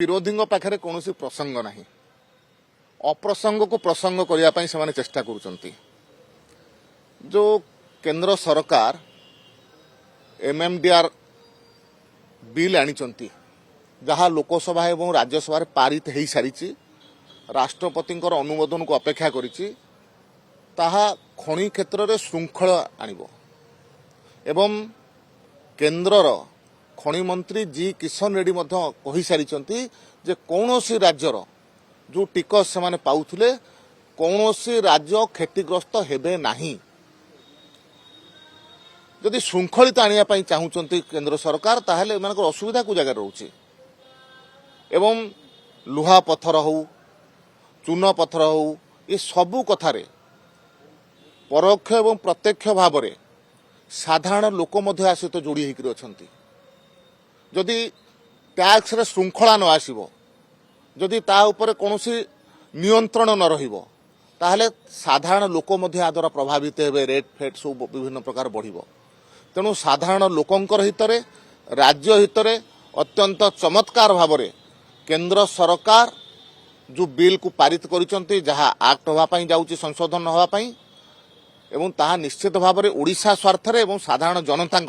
विरोधी पाखे कौन प्रसंग ना अप्रसंग को प्रसंग करने से चेष्टा कर जो केंद्र सरकार एमएमडीआर बिल आनी जहाँ लोकसभा एवं राज्यसभा पारित हो सारी राष्ट्रपति अनुमोदन को अपेक्षा करिछि ताहा खनि क्षेत्र में श्रृंखला आनिबो एवं केंद्रर खनि मंत्री जी किशन रेड्डी कही सारी जे कौनसी राज्यर जो टिकस से पाउथुले कौनसी राज्य क्षतिग्रस्त हेबे नाही। जदि श्रृंखलित आनिया चाहूँगी केंद्र सरकार ताहले एमानकर असुविधा को जगह रोचे एवं लुहा पत्थर हो चून पत्थर हो ये सबू कथारे परोक्ष एवं प्रत्यक्ष भाव में साधारण लोक मध्य सहित जोड़ी होकर अच्छा जदि टैक्स रे श्रृंखला न आसीबो जदि ता ऊपर कौनसी नियंत्रण न रहिबो ताहले साधारण लोक मध्य आ द्वारा प्रभावित हेबे रेट फेट सब विभिन्न प्रकार बढ़िबो। तेणु साधारण लोकंकर हितरे राज्य हितरे अत्यंत चमत्कार भाव में केंद्र सरकार जो बिल को पारित करिसंती जहाँ एक्ट होगा जाउची संशोधन होगा एवं ताहा निश्चित भाव में ओडिशा स्वार्थ रे एवं साधारण जनता